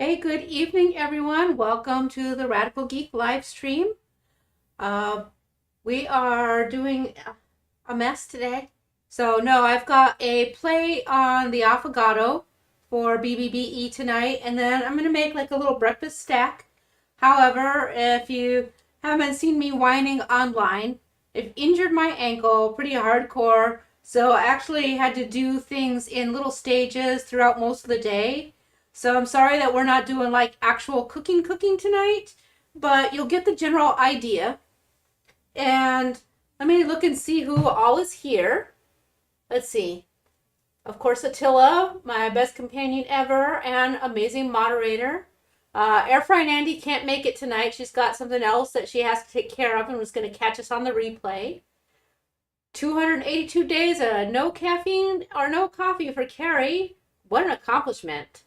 Hey, good evening, everyone. Welcome to the Radical Geek live stream. Uh, we are doing a mess today. So, no, I've got a play on the affogato for BBBE tonight, and then I'm going to make like a little breakfast stack. However, if you haven't seen me whining online, I've injured my ankle pretty hardcore. So, I actually had to do things in little stages throughout most of the day. So I'm sorry that we're not doing like actual cooking tonight, but you'll get the general idea. And let me look and see who all is here. Let's see. Of course, Attila, my best companion ever and amazing moderator. Air Frying Andy can't make it tonight. She's got something else that she has to take care of and was going to catch us on the replay. 282 days of no caffeine or no coffee for Carrie. What an accomplishment.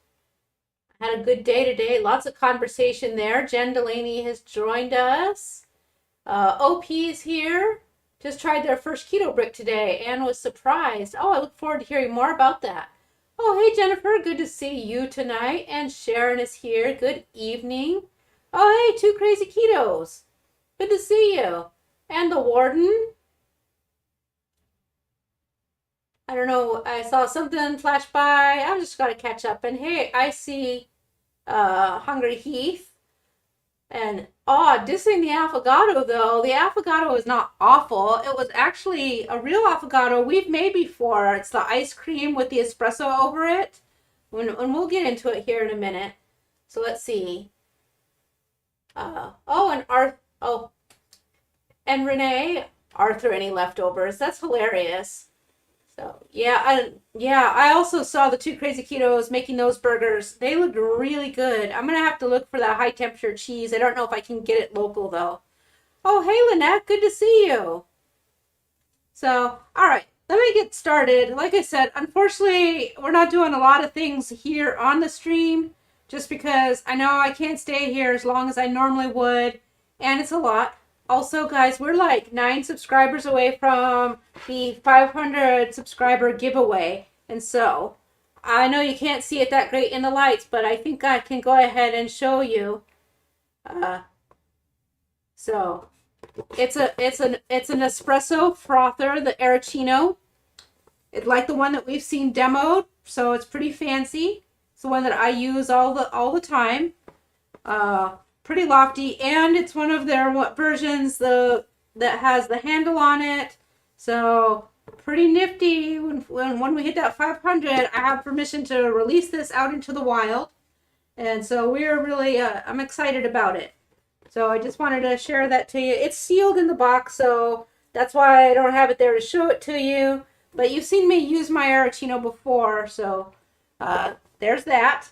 Had a good day today. Lots of conversation there. Jen Delaney has joined us. OP's here. Just tried their first keto brick today and was surprised. Oh, I look forward to hearing more about that. Oh, hey, Jennifer. Good to see you tonight. And Sharon is here. Good evening. Oh, hey, two crazy ketos. Good to see you. And the warden. I don't know. I saw something flash by. I'm just got to catch up. And hey, I see Hungry Heath. And dissing the affogato though. The affogato is not awful. It was actually a real affogato we've made before. It's the ice cream with the espresso over it. And we'll get into it here in a minute. So let's see. And Renee, Arthur, any leftovers? That's hilarious. So I also saw the two crazy ketos making those burgers. They looked really good. I'm gonna have to look for that high temperature cheese. I don't know if I can get it local though. Oh, hey Lynette, good to see you. So, all right, let me get started. Like I said, unfortunately, we're not doing a lot of things here on the stream just because I know I can't stay here as long as I normally would, and it's a lot. Also, guys, we're like 9 subscribers away from the 500 subscriber giveaway. And so, I know you can't see it that great in the lights, but I think I can go ahead and show you. So, it's an espresso frother, the Arancino. It's like the one that we've seen demoed, so it's pretty fancy. It's the one that I use all the time. Pretty lofty, and it's one of their versions that has the handle on it, so pretty nifty. When we hit that 500, I have permission to release this out into the wild, and so we're really I'm excited about it. So I just wanted to share that to you. It's sealed in the box, so that's why I don't have it there to show it to you, but you've seen me use my Arancino before, so there's that.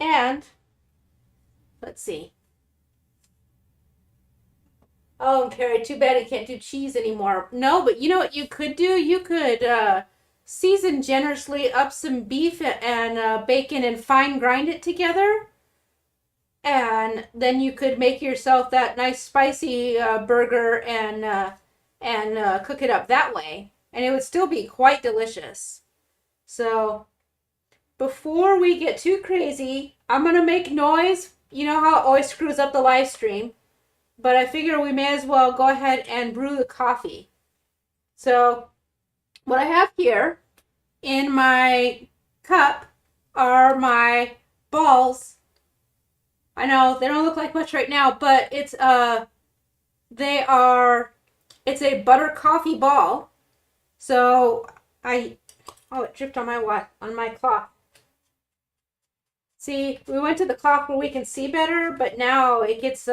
And let's see. Oh, Carrie, too bad I can't do cheese anymore. No, but you know what you could do? You could season generously up some beef and bacon and fine grind it together. And then you could make yourself that nice spicy burger and cook it up that way. And it would still be quite delicious. So before we get too crazy, I'm going to make noise. You know how it always screws up the live stream, but I figure we may as well go ahead and brew the coffee. So what I have here in my cup are my balls. I know they don't look like much right now, but it's a butter coffee ball. So it dripped on my cloth. See, we went to the cloth where we can see better, but now it gets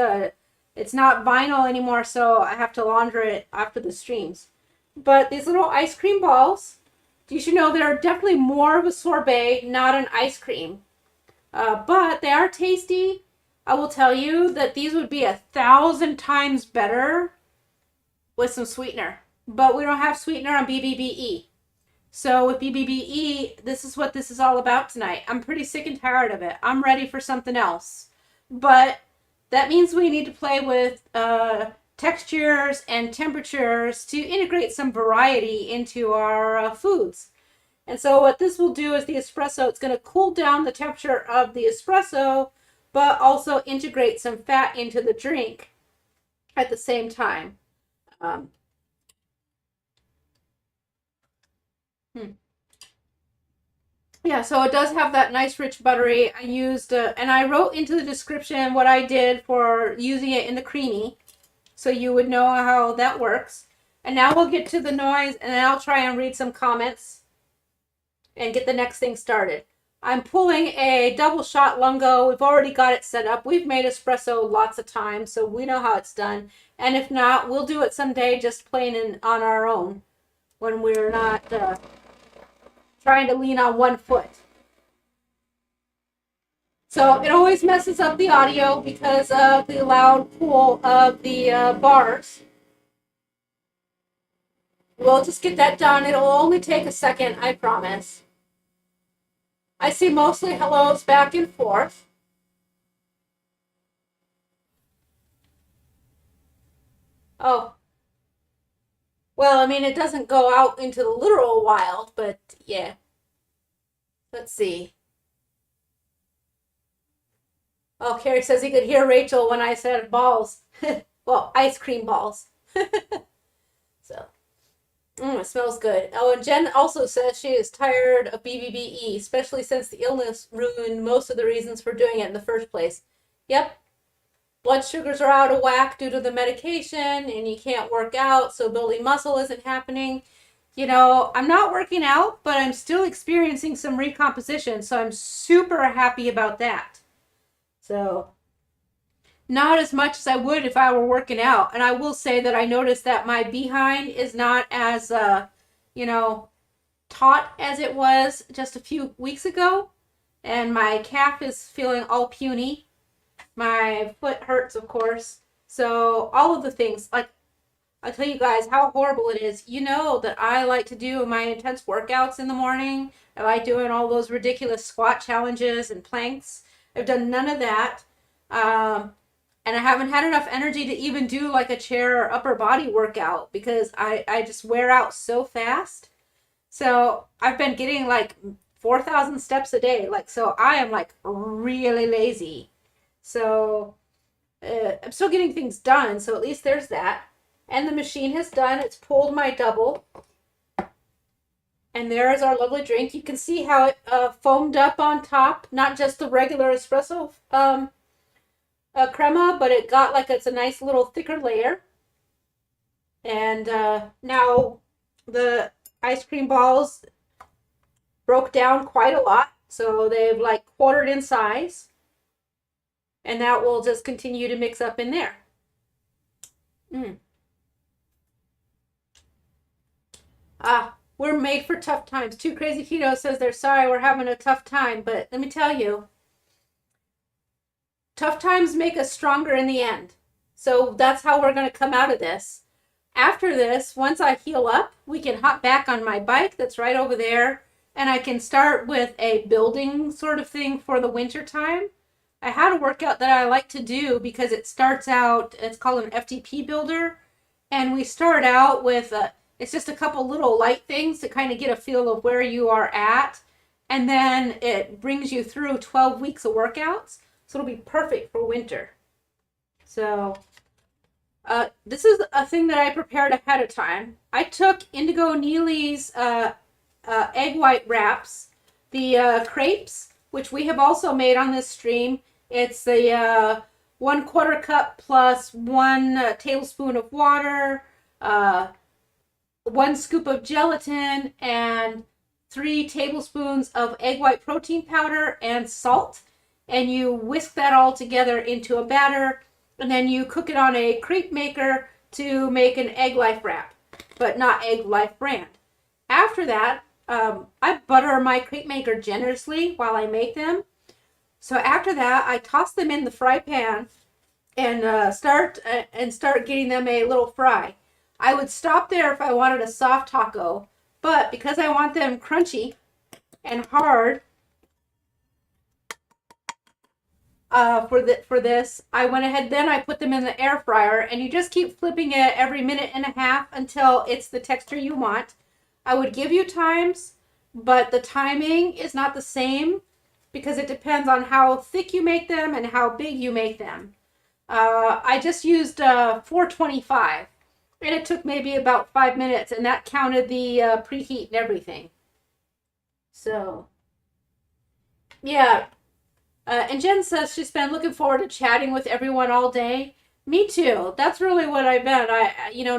it's not vinyl anymore, so I have to launder it after the streams. But these little ice cream balls, you should know they're definitely more of a sorbet, not an ice cream. But they are tasty. I will tell you that these would be 1,000 times better with some sweetener. But we don't have sweetener on BBBE. So with BBBE, this is what this is all about tonight. I'm pretty sick and tired of it. I'm ready for something else. But that means we need to play with textures and temperatures to integrate some variety into our foods. And so what this will do is the espresso, it's going to cool down the temperature of the espresso, but also integrate some fat into the drink at the same time. Yeah, so it does have that nice rich buttery. I used, and I wrote into the description what I did for using it in the creamy, so you would know how that works. And now we'll get to the noise, and then I'll try and read some comments and get the next thing started. I'm pulling a double shot lungo. We've already got it set up. We've made espresso lots of times, so we know how it's done. And if not, we'll do it someday just plain on our own when we're not trying to lean on one foot. So it always messes up the audio because of the loud pull of the bars. We'll just get that done. It'll only take a second, I promise. I see mostly hellos back and forth. Oh. Well, I mean, it doesn't go out into the literal wild, but yeah. Let's see. Oh, Carrie says he could hear Rachel when I said balls. Well, ice cream balls. So, it smells good. Oh, and Jen also says she is tired of BBBE, especially since the illness ruined most of the reasons for doing it in the first place. Yep. Blood sugars are out of whack due to the medication, and you can't work out, so building muscle isn't happening. You know, I'm not working out, but I'm still experiencing some recomposition, so I'm super happy about that. So, not as much as I would if I were working out. And I will say that I noticed that my behind is not as, taut as it was just a few weeks ago. And my calf is feeling all puny. My foot hurts, of course. So all of the things, like I'll tell you guys how horrible it is. You know that I like to do my intense workouts in the morning. I like doing all those ridiculous squat challenges and planks. I've done none of that. And I haven't had enough energy to even do like a chair or upper body workout because I just wear out so fast. So I've been getting like 4,000 steps a day. So I am like really lazy. So I'm still getting things done. So at least there's that. And the machine has done. It's pulled my double. And there's our lovely drink. You can see how it foamed up on top. Not just the regular espresso crema, but it got like it's a nice little thicker layer. And now the ice cream balls broke down quite a lot. So they've like quartered in size. And that will just continue to mix up in there. We're made for tough times. Too Crazy Keto says they're sorry we're having a tough time. But let me tell you, tough times make us stronger in the end. So that's how we're going to come out of this. After this, once I heal up, we can hop back on my bike that's right over there. And I can start with a building sort of thing for the winter time. I had a workout that I like to do because it starts out, it's called an FTP builder. And we start out with, it's just a couple little light things to kind of get a feel of where you are at. And then it brings you through 12 weeks of workouts. So it'll be perfect for winter. So this is a thing that I prepared ahead of time. I took Indigo Nili's egg white wraps, the crepes, which we have also made on this stream. It's the 1/4 cup plus 1 tablespoon of water, 1 scoop of gelatin, and 3 tablespoons of egg white protein powder and salt. And you whisk that all together into a batter, and then you cook it on a crepe maker to make an Egg Life wrap, but not Egg Life brand. After that, I butter my crepe maker generously while I make them. So after that, I toss them in the fry pan and start getting them a little fry. I would stop there if I wanted a soft taco, but because I want them crunchy and hard for this, I went ahead, then I put them in the air fryer, and you just keep flipping it every minute and a half until it's the texture you want. I would give you times but the timing is not the same because it depends on how thick you make them and how big you make them. I just used 425, and it took maybe about 5 minutes, and that counted the preheat and everything. So, yeah. And Jen says she's been looking forward to chatting with everyone all day. Me too. That's really what I've been.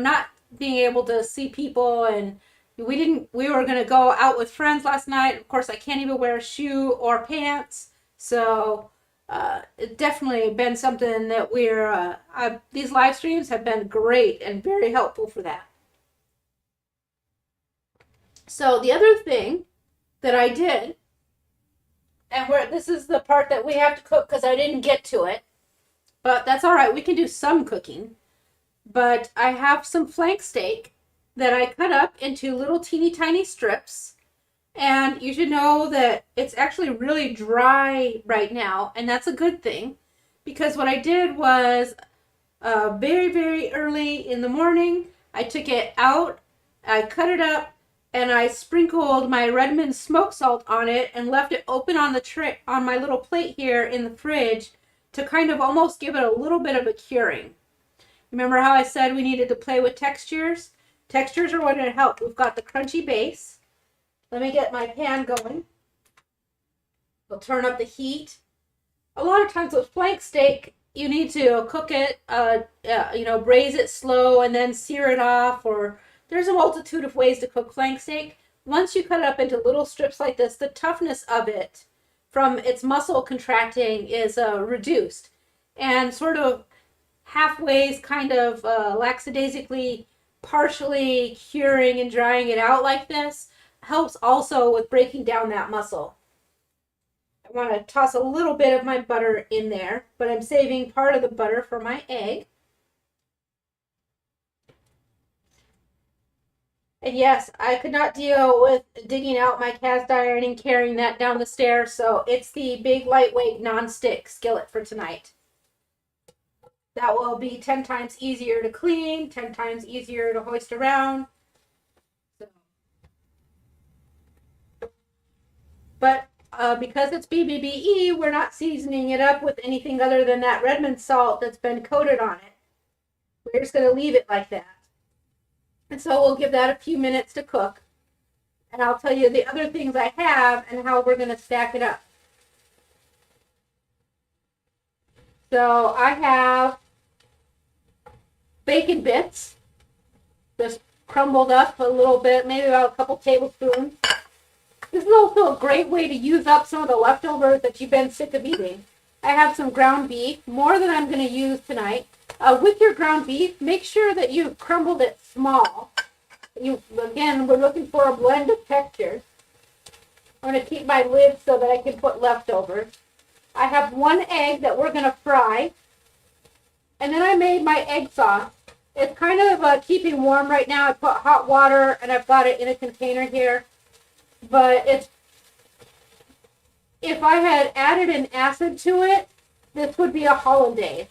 Not being able to see people, and we were going to go out with friends last night. Of course, I can't even wear a shoe or pants. So, it's definitely been something that these live streams have been great and very helpful for that. So the other thing that I did, and this is the part that we have to cook because I didn't get to it, but that's all right. We can do some cooking. But I have some flank steak that I cut up into little teeny tiny strips. And you should know that it's actually really dry right now, and that's a good thing, because what I did was very, very early in the morning, I took it out, I cut it up, and I sprinkled my Redmond smoked salt on it and left it open on the tray on my little plate here in the fridge to kind of almost give it a little bit of a curing. Remember how I said we needed to play with textures? Textures are going to help. We've got the crunchy base. Let me get my pan going. We'll turn up the heat. A lot of times with flank steak, you need to cook it, braise it slow and then sear it off, or there's a multitude of ways to cook flank steak. Once you cut it up into little strips like this, the toughness of it from its muscle contracting is reduced. And sort of halfways, kind of lackadaisically, partially curing and drying it out like this helps also with breaking down that muscle. I want to toss a little bit of my butter in there, but I'm saving part of the butter for my egg. And yes, I could not deal with digging out my cast iron and carrying that down the stairs, so it's the big lightweight non-stick skillet for tonight. That will be 10 times easier to clean, 10 times easier to hoist around. But because it's BBBE, we're not seasoning it up with anything other than that Redmond salt that's been coated on it. We're just going to leave it like that. And so we'll give that a few minutes to cook. And I'll tell you the other things I have and how we're going to stack it up. So I have bacon bits, just crumbled up a little bit, maybe about a couple tablespoons. This is also a great way to use up some of the leftovers that you've been sick of eating. I have some ground beef, more than I'm going to use tonight. With your ground beef, make sure that you've crumbled it small. Again, we're looking for a blend of textures. I'm going to keep my lid so that I can put leftovers. I have 1 egg that we're going to fry. And then I made my egg sauce. It's kind of keeping warm right now. I put hot water and I've got it in a container here. But if I had added an acid to it, this would be a hollandaise.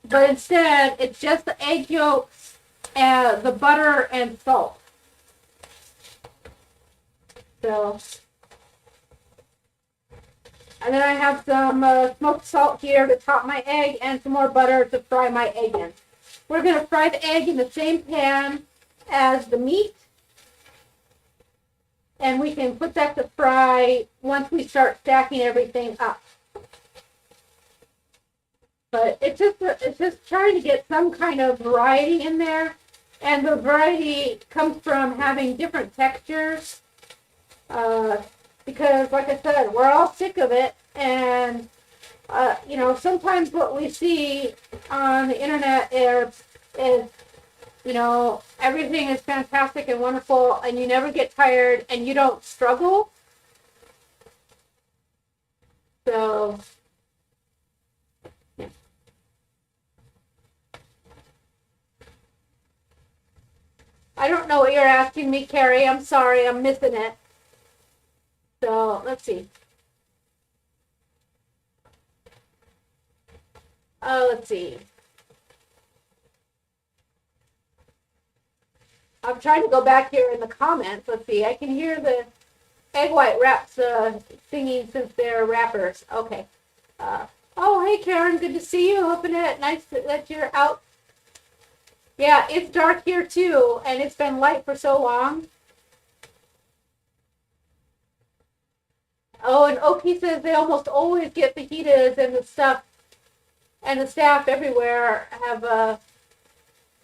But instead, it's just the egg yolks, and the butter, and salt. So, and then I have some smoked salt here to top my egg, and some more butter to fry my egg in. We're going to fry the egg in the same pan as the meat. And we can put that to fry once we start stacking everything up. But it's just trying to get some kind of variety in there. And the variety comes from having different textures. Because, like I said, we're all sick of it. And, sometimes what we see on the internet is everything is fantastic and wonderful, and you never get tired, and you don't struggle. So, yeah. I don't know what you're asking me, Carrie. I'm sorry, I'm missing it. So, let's see. Let's see. I'm trying to go back here in the comments. Let's see. I can hear the egg white wraps thingy since they're wrappers. Okay. Oh, hey, Karen. Good to see you. Hoping it. Nice that you're out. Yeah, it's dark here, too, and it's been light for so long. Oh, and Oki says they almost always get fajitas and the stuff, and the staff everywhere have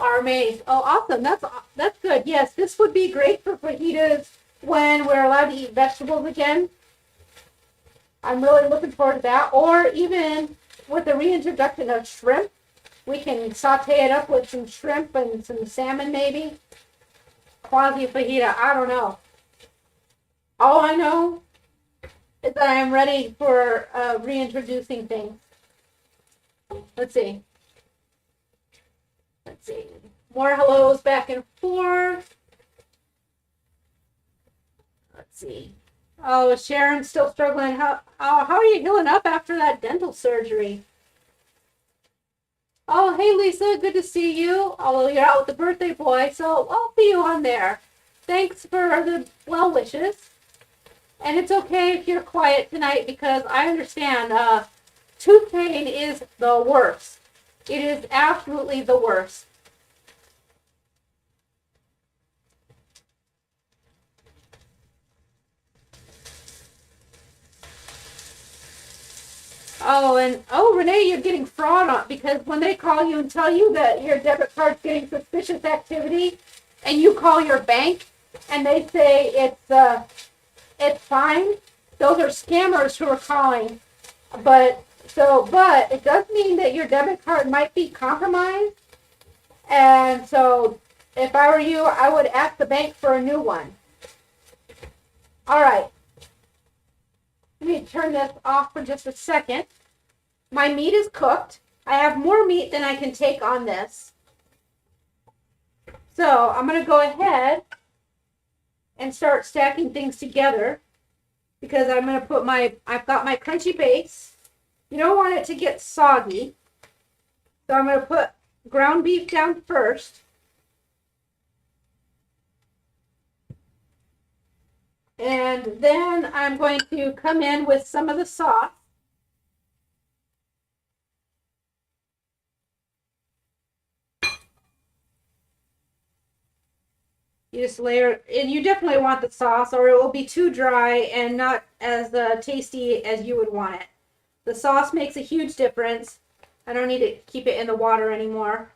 are amazed. Oh, awesome. That's good. Yes, this would be great for fajitas when we're allowed to eat vegetables again. I'm really looking forward to that. Or even with the reintroduction of shrimp, we can saute it up with some shrimp and some salmon maybe. Quasi fajita, I don't know. All I know is that I'm ready for reintroducing things. Let's see. More hellos back and forth. Let's see. Oh, Sharon's still struggling. How are you healing up after that dental surgery? Oh, hey, Lisa. Good to see you. Although you're out with the birthday boy, so I'll see you on there. Thanks for the well wishes. And it's okay if you're quiet tonight because I understand tooth pain is the worst. It is absolutely the worst. Oh, and Renee, you're getting fraud on because when they call you and tell you that your debit card's getting suspicious activity, and you call your bank and they say it's fine, those are scammers who are calling. But it does mean that your debit card might be compromised. And so, if I were you, I would ask the bank for a new one. All right. Let me turn this off for just a second. My meat is cooked. I have more meat than I can take on this. So I'm going to go ahead and start stacking things together because I'm going to put I've got my crunchy base. You don't want it to get soggy. So I'm going to put ground beef down first. And then I'm going to come in with some of the sauce. You just layer, and you definitely want the sauce or it will be too dry and not as tasty as you would want it. The sauce makes a huge difference. I don't need to keep it in the water anymore.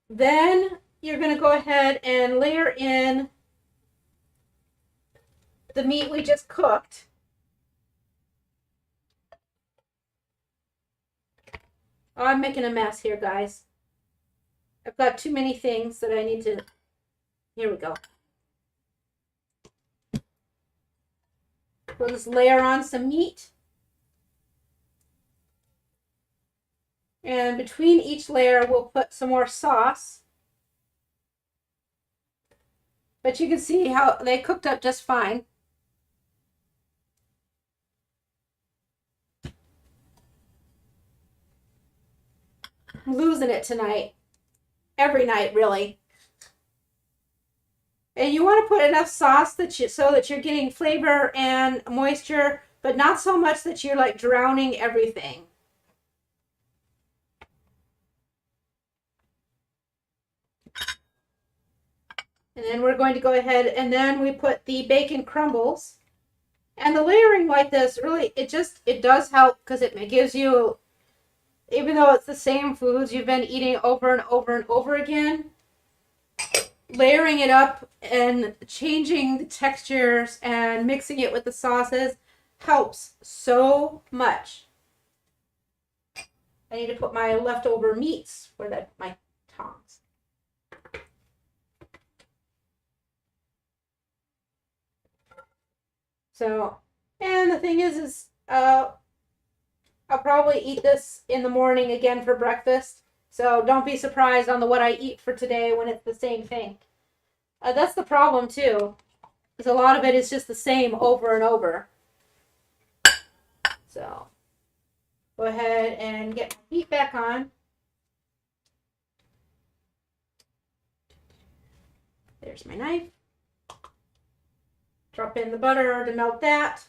Then you're going to go ahead and layer in the meat we just cooked. Oh, I'm making a mess here, guys. I've got too many things that I need to... Here we go. We'll just layer on some meat. And between each layer, we'll put some more sauce. But you can see how they cooked up just fine. I'm losing it tonight. Every night, really. And you want to put enough sauce so that you're getting flavor and moisture, but not so much that you're like drowning everything. And then we're going to go ahead and then we put the bacon crumbles. And the layering like this, really, it does help because it gives you, even though it's the same foods you've been eating over and over and over again, layering it up and changing the textures and mixing it with the sauces helps so much. I need to put my leftover meats where my tongs. So, and the thing is I'll probably eat this in the morning again for breakfast. So don't be surprised on what I eat for today when it's the same thing. That's the problem too, because a lot of it is just the same over and over. So go ahead and get my heat back on. there's my knife. Drop in the butter to melt that.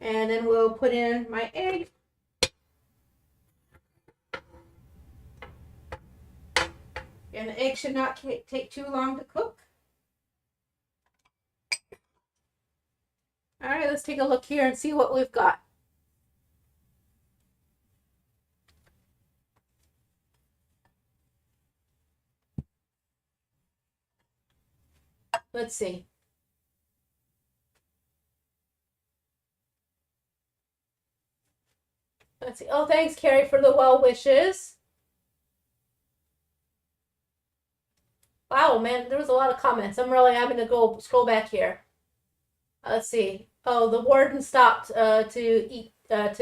And then we'll put in my egg. And the egg should not take too long to cook. All right, let's take a look here and see what we've got. Let's see. Let's see. Oh, thanks, Carrie, for the well wishes. Wow, man, there was a lot of comments. I'm really having to go scroll back here. Let's see. Oh, the warden stopped to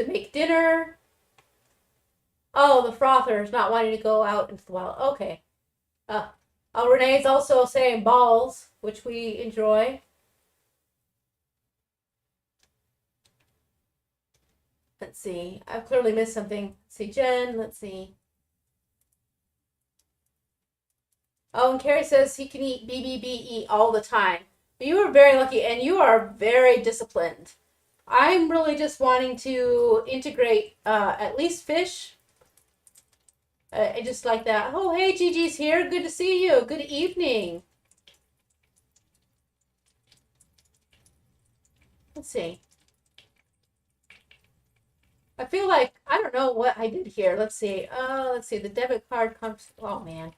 make dinner. Oh, the frother's not wanting to go out into the wild. Okay. Renee's also saying balls, which we enjoy. Let's see. I've clearly missed something. Let's see, Jen. Let's see. Oh, and Carrie says he can eat BBBE all the time. You are very lucky, and you are very disciplined. I'm really just wanting to integrate at least fish. I just like that. Oh, hey, Gigi's here. Good to see you. Good evening. Let's see. I feel like, I don't know what I did here. Let's see. Let's see. The debit card comes. Oh, man.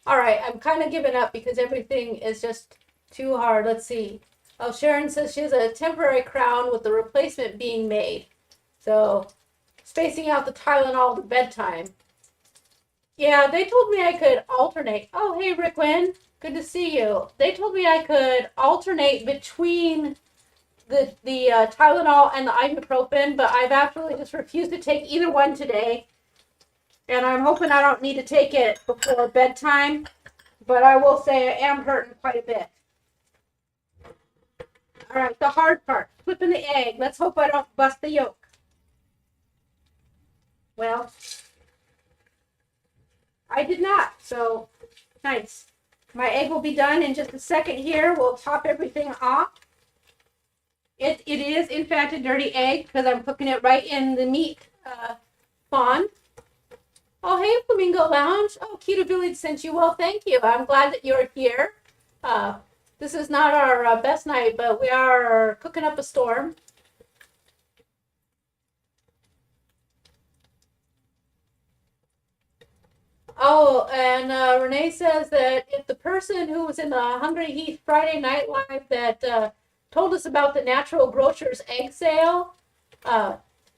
All right. I'm kind of giving up because everything is just too hard. Let's see. Oh, Sharon says she has a temporary crown with the replacement being made. So, spacing out the Tylenol to bedtime. Yeah, they told me I could alternate. Oh, hey, Rickwin. Good to see you. They told me I could alternate between the Tylenol and the ibuprofen, but I've absolutely just refused to take either one today. And I'm hoping I don't need to take it before bedtime. But I will say I am hurting quite a bit. All right, the hard part. Flipping the egg. Let's hope I don't bust the yolk. Well, I did not, so nice. My egg will be done in just a second here. We'll top everything off. It is, in fact, a dirty egg because I'm cooking it right in the meat fond. Oh, hey, Flamingo Lounge. Oh, Keto Village sent you. Well, thank you. I'm glad that you're here. This is not our best night, but we are cooking up a storm. Oh, and Renee says that if the person who was in the Hungry Heath Friday Night Live that told us about the Natural Grocers egg sale,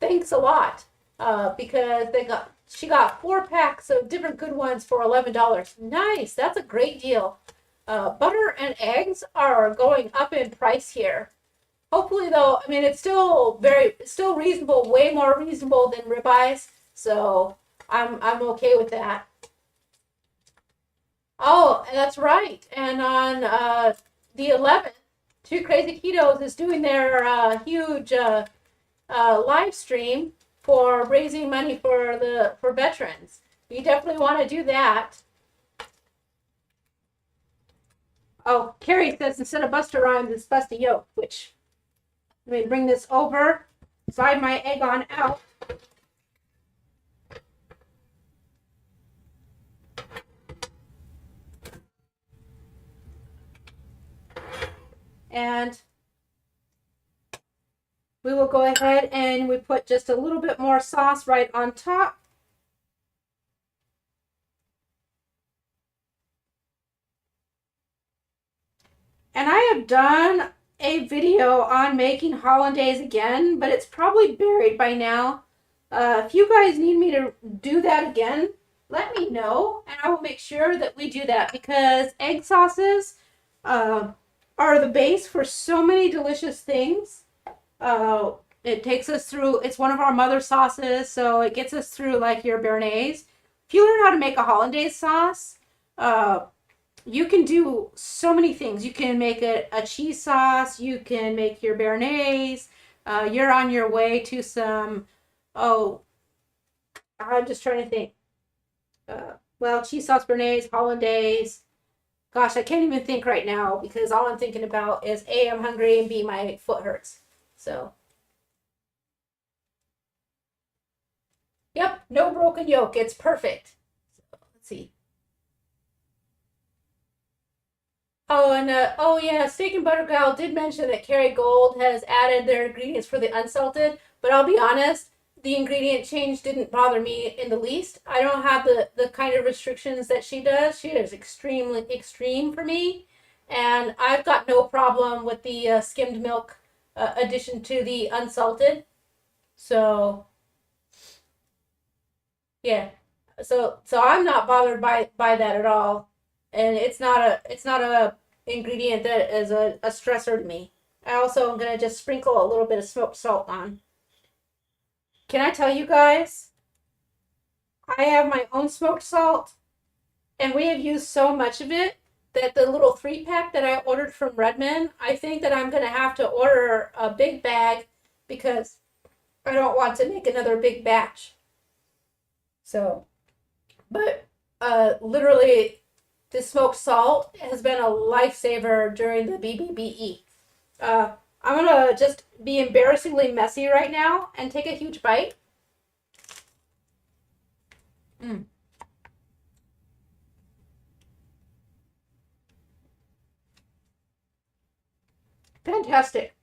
thanks a lot, because she got 4 packs of different good ones for $11. Nice, that's a great deal. Butter and eggs are going up in price here. Hopefully, though, I mean, it's still reasonable, way more reasonable than ribeyes, so I'm okay with that. Oh, that's right. And on the 11th, Two Crazy Ketos is doing their huge live stream for raising money for veterans. You definitely want to do that. Oh, Carrie says instead of Busta Rhymes, it's Busta Yolk, which, let me bring this over, slide my egg on out. And we will go ahead and we put just a little bit more sauce right on top. And I have done a video on making hollandaise again, but it's probably buried by now. If you guys need me to do that again, let me know, and I will make sure that we do that, because egg sauces are the base for so many delicious things. It takes us through, it's one of our mother sauces, so it gets us through like your béarnaise. If you learn how to make a hollandaise sauce, you can do so many things. You can make a cheese sauce, you can make your béarnaise, you're on your way to some, I'm just trying to think. well, cheese sauce béarnaise, hollandaise. Gosh, I can't even think right now because all I'm thinking about is A, I'm hungry, and B, my foot hurts. So, yep, no broken yolk. It's perfect. So, let's see. Oh, and oh yeah, Steak and Butter Gal did mention that Kerrygold has added their ingredients for the unsalted, but I'll be honest, the ingredient change didn't bother me in the least. I don't have the kind of restrictions that she does. She is extremely extreme for me, and I've got no problem with the skimmed milk addition to the unsalted. So yeah, so I'm not bothered by that at all, and it's not a ingredient that is a stressor to me. I also am gonna just sprinkle a little bit of smoked salt on. Can I tell you guys? I have my own smoked salt, and we have used so much of it that the little 3-pack that I ordered from Redmond, I think that I'm gonna have to order a big bag because I don't want to make another big batch. So, but literally, the smoked salt has been a lifesaver during the BBBE. I'm gonna just be embarrassingly messy right now and take a huge bite. Mm. Fantastic.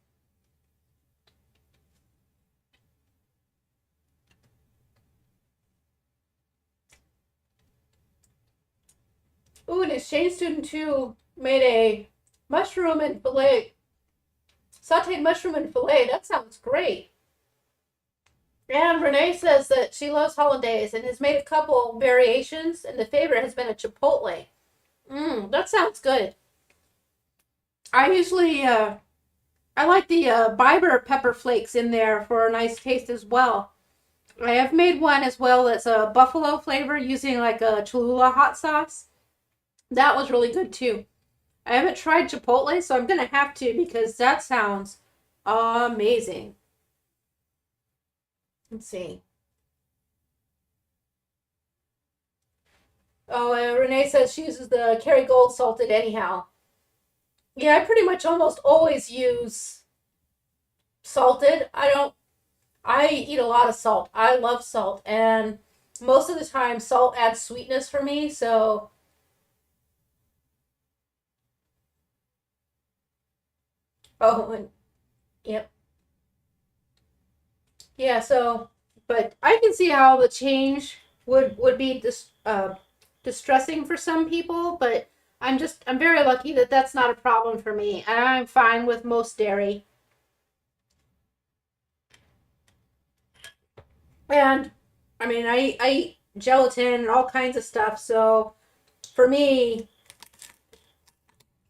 Ooh, and exchange student too made a mushroom and filet, sauteed mushroom and filet. That sounds great. And Renee says that she loves hollandaise and has made a couple variations, and the favorite has been a chipotle. That sounds good. I usually I like the Biber pepper flakes in there for a nice taste as well. I have made one as well that's a buffalo flavor using like a Cholula hot sauce. That was really good too. I haven't tried chipotle, so I'm gonna have to because that sounds amazing. Let's see. Oh, Renee says she uses the Kerrygold salted anyhow. Yeah, I pretty much almost always use salted. I eat a lot of salt. I love salt, and most of the time, salt adds sweetness for me. So, oh, and yep, yeah. So, but I can see how the change would be distressing for some people, but I'm very lucky that that's not a problem for me, and I'm fine with most dairy. And I mean, I eat gelatin and all kinds of stuff, so for me,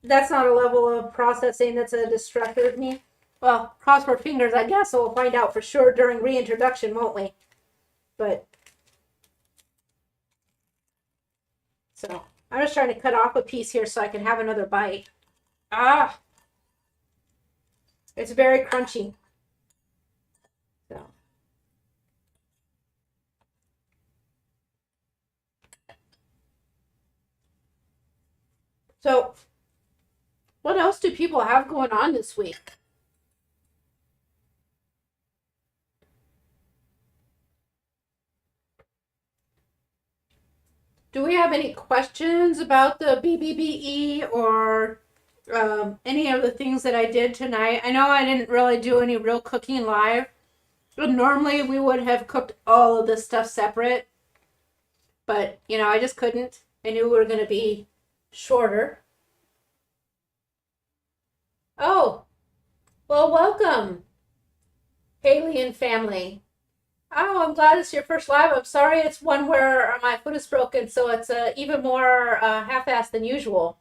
that's not a level of processing that's a distractor to me. Well, cross our fingers, I guess, so we'll find out for sure during reintroduction, won't we? But so I'm just trying to cut off a piece here so I can have another bite. Ah, it's very crunchy. So, so what else do people have going on this week? Do we have any questions about the BBBE or any of the things that I did tonight? I know I didn't really do any real cooking live. But normally we would have cooked all of this stuff separate, but I just couldn't. I knew we were going to be shorter. Oh, well, welcome, Haley and family. Oh, I'm glad it's your first live. I'm sorry it's one where my foot is broken, so it's even more half-assed than usual.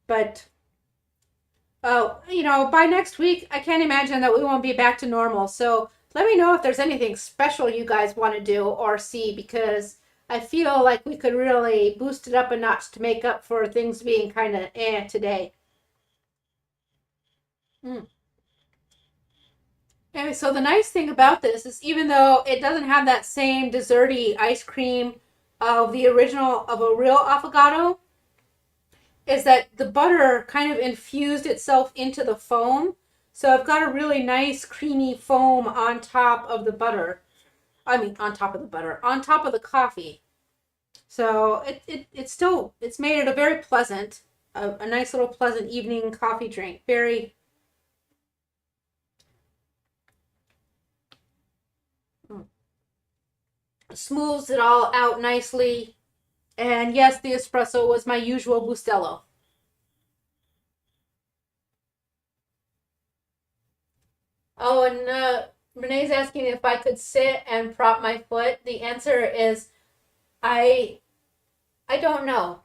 But, oh, by next week, I can't imagine that we won't be back to normal. So let me know if there's anything special you guys want to do or see, because I feel like we could really boost it up a notch to make up for things being kind of today. Mm. And Okay, so the nice thing about this is even though it doesn't have that same desserty ice cream of the original of a real affogato, is that the butter kind of infused itself into the foam. So I've got a really nice creamy foam on top of the butter. I mean, on top of the butter, on top of the coffee. So it's made it a very pleasant, a nice little pleasant evening coffee drink. Very smooths it all out nicely. And yes, the espresso was my usual Bustelo. Oh, and Renee's asking if I could sit and prop my foot. The answer is I I don't know.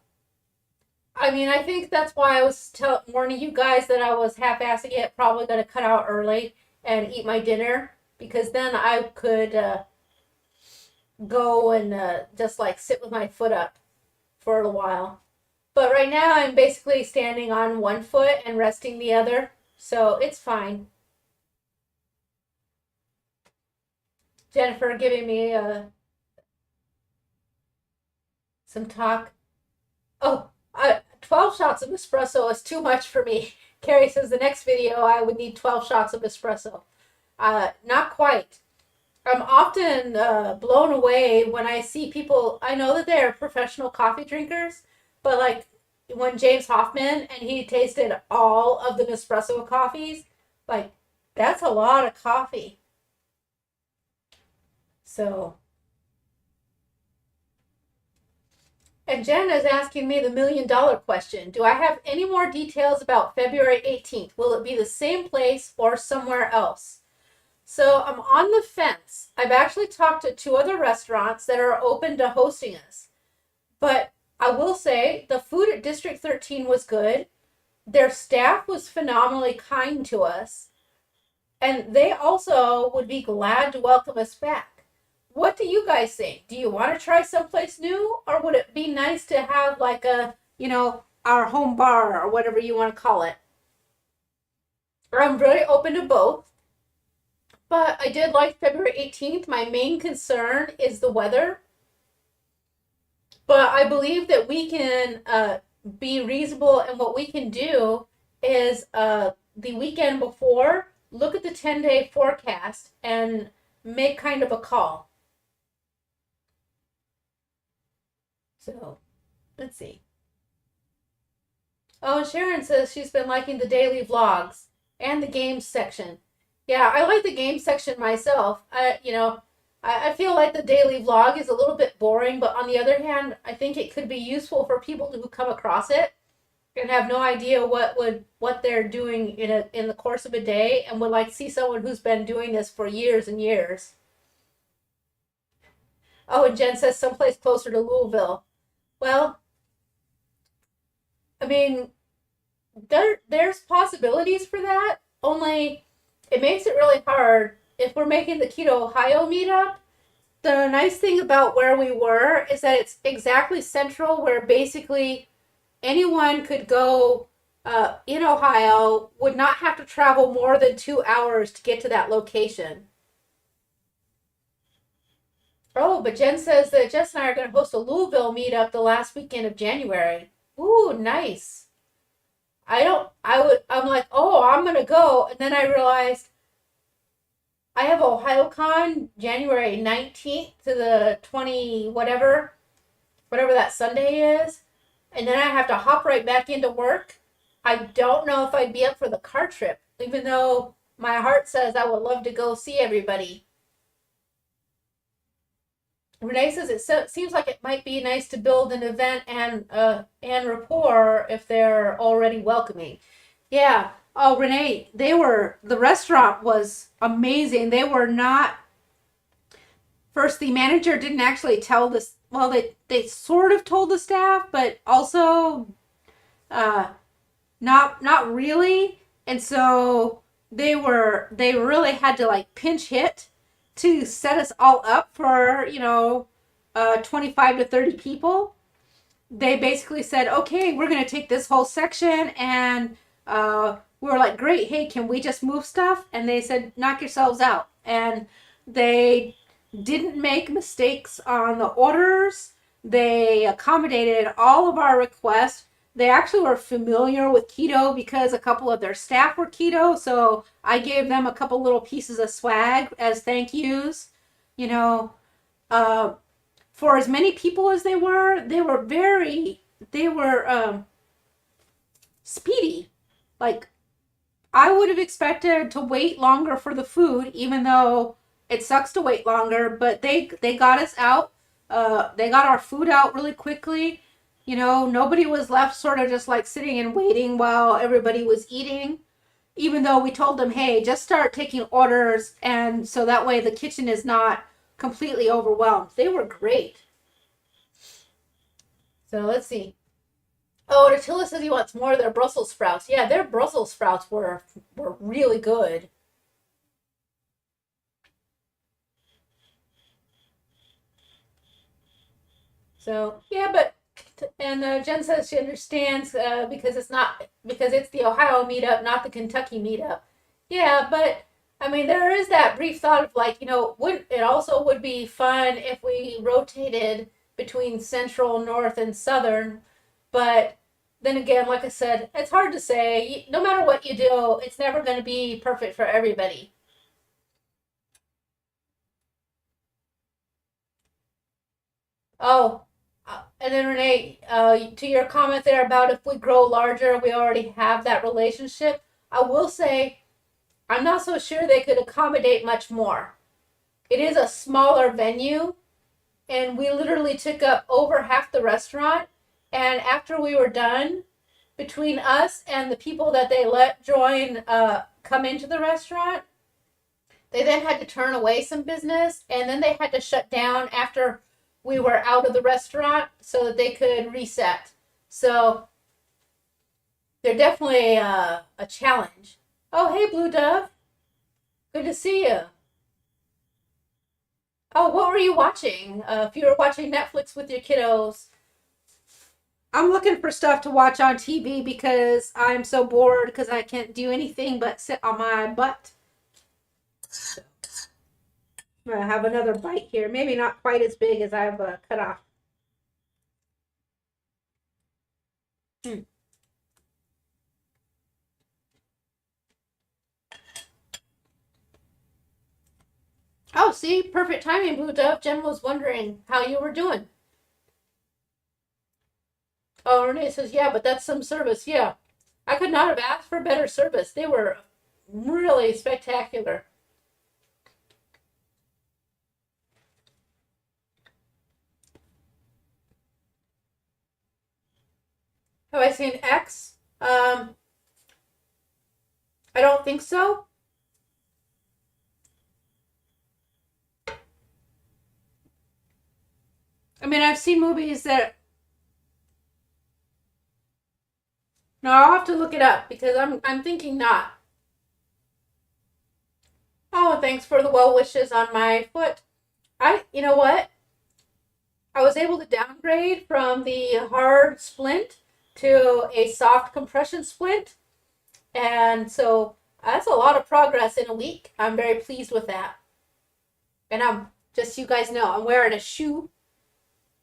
I mean, I think that's why I was warning you guys that I was half-assing it, probably going to cut out early and eat my dinner because then I could go and just like sit with my foot up for a while. But right now I'm basically standing on one foot and resting the other, so it's fine. Jennifer giving me some talk. Oh, 12 shots of espresso is too much for me. Carrie says the next video I would need 12 shots of espresso. Not quite. I'm often blown away when I see people. I know that they're professional coffee drinkers, but like when James Hoffman and he tasted all of the Nespresso coffees, like that's a lot of coffee. So, and Jen is asking me the $1,000,000 question. Do I have any more details about February 18th? Will it be the same place or somewhere else? So I'm on the fence. I've actually talked to 2 other restaurants that are open to hosting us. But I will say the food at District 13 was good. Their staff was phenomenally kind to us. And they also would be glad to welcome us back. What do you guys think? Do you want to try someplace new? Or would it be nice to have like a, our home bar or whatever you want to call it? I'm very open to both. But I did like February 18th. My main concern is the weather. But I believe that we can be reasonable, and what we can do is the weekend before, look at the 10-day forecast and make kind of a call. So, let's see. Oh, and Sharon says she's been liking the daily vlogs and the games section. Yeah, I like the game section myself. I feel like the daily vlog is a little bit boring, but on the other hand, I think it could be useful for people who come across it and have no idea what they're doing in the course of a day and would like to see someone who's been doing this for years and years. Oh, and Jen says someplace closer to Louisville. Well, I mean, there's possibilities for that, only it makes it really hard if we're making the KetOH-IO meetup. The nice thing about where we were is that it's exactly central, where basically anyone could go in Ohio, would not have to travel more than 2 hours to get to that location. Oh, but Jen says that Jess and I are going to host a Louisville meetup the last weekend of January. Ooh, nice. I'm like, oh, I'm going to go. And then I realized I have OhioCon January 19th to the 20 whatever that Sunday is. And then I have to hop right back into work. I don't know if I'd be up for the car trip, even though my heart says I would love to go see everybody. Renee says it seems like it might be nice to build an event and rapport if they're already welcoming. Yeah. Oh, Renee, the restaurant was amazing. They were not, first, the manager didn't actually tell this, well, they sort of told the staff, but also not really. And so they really had to like pinch hit to set us all up for, 25 to 30 people. They basically said, okay, we're going to take this whole section and we were like, great, hey, can we just move stuff? And they said, knock yourselves out. And they didn't make mistakes on the orders. They accommodated all of our requests. They actually were familiar with keto because a couple of their staff were keto. So I gave them a couple little pieces of swag as thank yous. You know, for as many people as they were speedy. Like, I would have expected to wait longer for the food, even though it sucks to wait longer, but they got us out. They got our food out really quickly. You know, nobody was left sort of just like sitting and waiting while everybody was eating, even though we told them, hey, just start taking orders, and so that way the kitchen is not completely overwhelmed. They were great. So let's see. Oh, Attila says he wants more of their Brussels sprouts. Yeah, their Brussels sprouts were really good. So yeah, but and Jen says she understands because it's the Ohio meetup, not the Kentucky meetup. Yeah, but I mean there is that brief thought of like, you know, it also would be fun if we rotated between central, north, and southern, but then again, like I said, it's hard to say. No matter what you do, it's never going to be perfect for everybody. Oh, and then Renee, to your comment there about if we grow larger, we already have that relationship. I will say, I'm not so sure they could accommodate much more. It is a smaller venue, and we literally took up over half the restaurant. And after we were done, between us and the people that they let join come into the restaurant, they then had to turn away some business, and then they had to shut down after we were out of the restaurant so that they could reset. So they're definitely a challenge. Oh, hey, Blue Dove. Good to see you. Oh, what were you watching? If you were watching Netflix with your kiddos, I'm looking for stuff to watch on TV because I'm so bored because I can't do anything but sit on my butt. So, I'm going to have another bite here. Maybe not quite as big as I've cut off. Oh, see? Perfect timing, Blue Dove. Jen was wondering how you were doing. Oh, Renee says, yeah, but that's some service. Yeah. I could not have asked for better service. They were really spectacular. Have I seen X? I don't think so. I mean, I've seen movies that. No, I'll have to look it up because I'm thinking not. Oh, thanks for the well wishes on my foot. You know what? I was able to downgrade from the hard splint to a soft compression splint, and so that's a lot of progress in a week. I'm very pleased with that. And I'm just so you guys know, I'm wearing a shoe.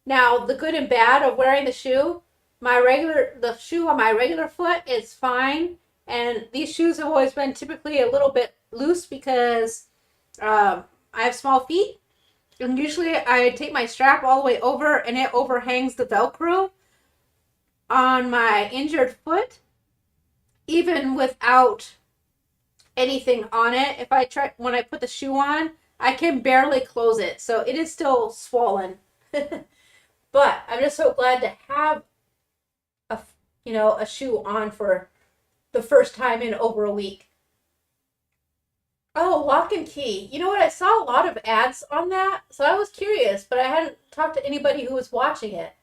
Now, the good and bad of wearing the shoe, the shoe on my regular foot is fine, and these shoes have always been typically a little bit loose because I have small feet, and usually I take my strap all the way over and it overhangs the Velcro on my injured foot, even without anything on it. When I put the shoe on, I can barely close it, so it is still swollen. But I'm just so glad to have a shoe on for the first time in over a week. Oh, Lock and Key. You know what? I saw a lot of ads on that, so I was curious, but I hadn't talked to anybody who was watching it.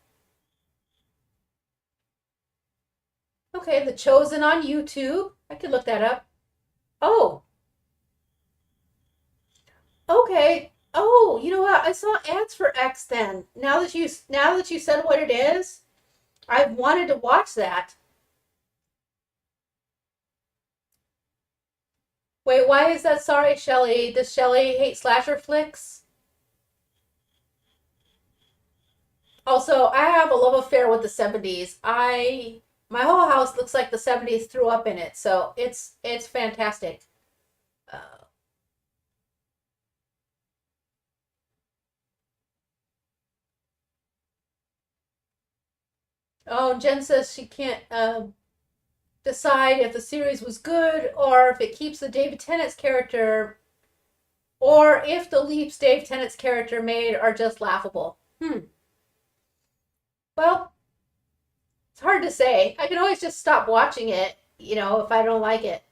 Okay, The Chosen on YouTube. I could look that up. Oh, okay. Oh, you know what? I saw ads for X then. Now that you said what it is, I've wanted to watch that. Wait, why is that? Sorry, Shelly. Does Shelly hate slasher flicks? Also, I have a love affair with the 70s. My whole house looks like the 70s threw up in it, so it's fantastic. Uh, oh, Jen says she can't decide if the series was good or if it keeps the David Tennant's character or if the leaps Dave Tennant's character made are just laughable. Well, it's hard to say. I can always just stop watching it, if I don't like it.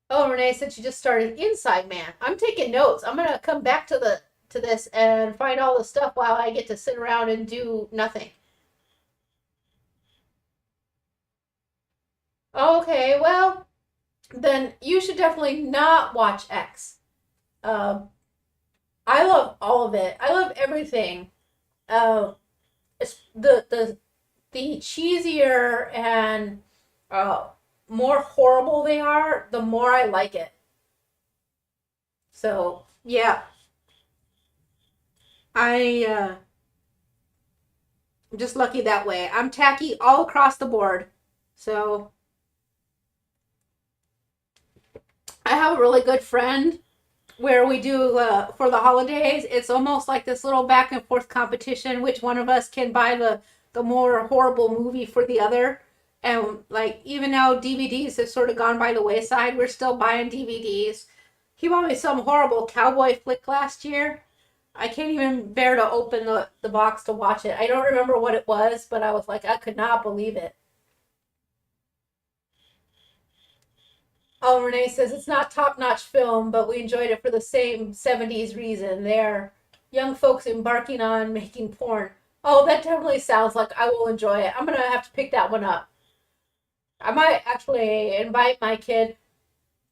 Oh, Renee said she just started Inside Man. I'm taking notes. I'm gonna come back to this and find all the stuff while I get to sit around and do nothing. Okay, well, then you should definitely not watch X. Um, I love all of it. I love everything. Uh, it's the cheesier and uh, more horrible they are, the more I like it. So yeah, I'm just lucky that way. I'm tacky all across the board. So I have a really good friend where we do for the holidays. It's almost like this little back and forth competition. Which one of us can buy the more horrible movie for the other? And like even now DVDs have sort of gone by the wayside. We're still buying DVDs. He bought me some horrible cowboy flick last year. I can't even bear to open the box to watch it. I don't remember what it was, but I was like, I could not believe it. Oh, Renee says it's not top-notch film, but we enjoyed it for the same 70s reason. They're young folks embarking on making porn. Oh, that definitely sounds like I will enjoy it. I'm gonna have to pick that one up. I might actually invite my kid.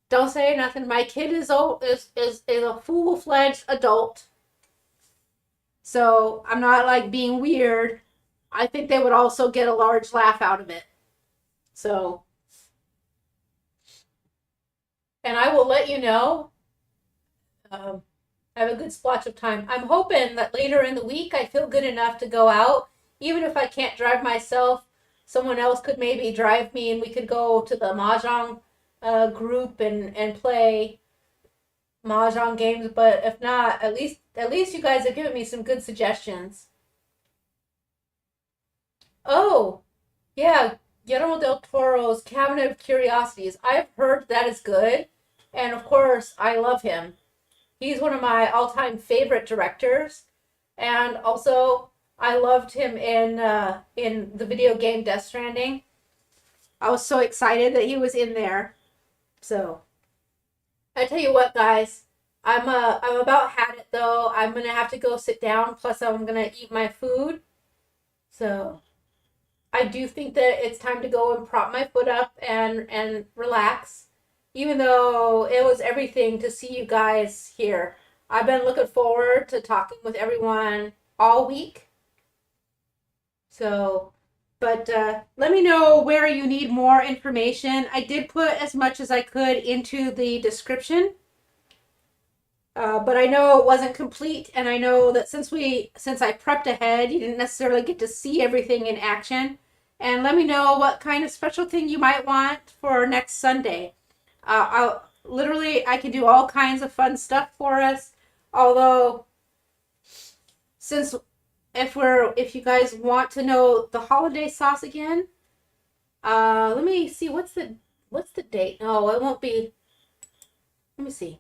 Don't say nothing. My kid is a full-fledged adult, so I'm not like being weird. I think they would also get a large laugh out of it. So, and I will let you know. Um, I have a good splotch of time. I'm hoping that later in the week I feel good enough to go out. Even if I can't drive myself, someone else could maybe drive me and we could go to the Mahjong group and play Mahjong games. But if not, at least you guys have given me some good suggestions. Oh, yeah, Guillermo del Toro's Cabinet of Curiosities. I've heard that is good. And of course, I love him. He's one of my all-time favorite directors, and also I loved him in the video game Death Stranding. I was so excited that he was in there. So I tell you what, guys, I'm about had it though. I'm gonna have to go sit down. Plus, I'm gonna eat my food. So I do think that it's time to go and prop my foot up and relax. Even though it was everything to see you guys here. I've been looking forward to talking with everyone all week. So, but let me know where you need more information. I did put as much as I could into the description. But I know it wasn't complete, and I know that since I prepped ahead, you didn't necessarily get to see everything in action. And let me know what kind of special thing you might want for next Sunday. I can do all kinds of fun stuff for us. Although, since if you guys want to know the holiday sauce again, let me see what's the date. No, it won't be. Let me see.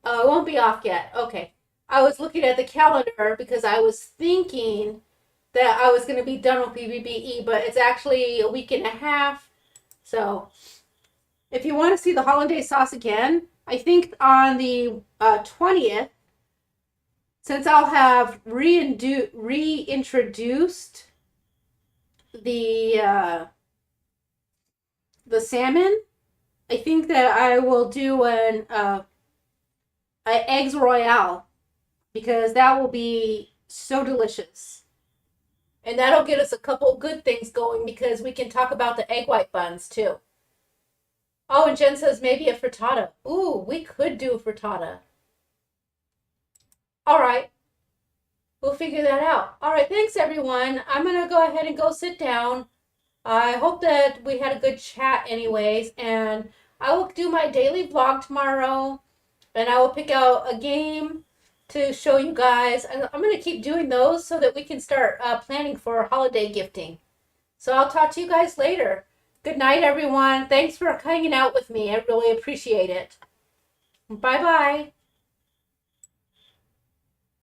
Oh, it won't be off yet. Okay. I was looking at the calendar because I was thinking that I was going to be done with BBBE, but it's actually a week and a half. So, if you want to see the hollandaise sauce again, I think on the 20th, since I'll have reintroduced the salmon, I think that I will do an eggs royale because that will be so delicious. And that'll get us a couple good things going because we can talk about the egg white buns too. Oh, and Jen says maybe a frittata. Ooh, we could do a frittata. All right. We'll figure that out. All right, thanks everyone. I'm going to go ahead and go sit down. I hope that we had a good chat anyways, and I will do my daily vlog tomorrow, and I will pick out a game to show you guys. I'm going to keep doing those so that we can start planning for holiday gifting. So I'll talk to you guys later. Good night, everyone. Thanks for hanging out with me. I really appreciate it. Bye-bye.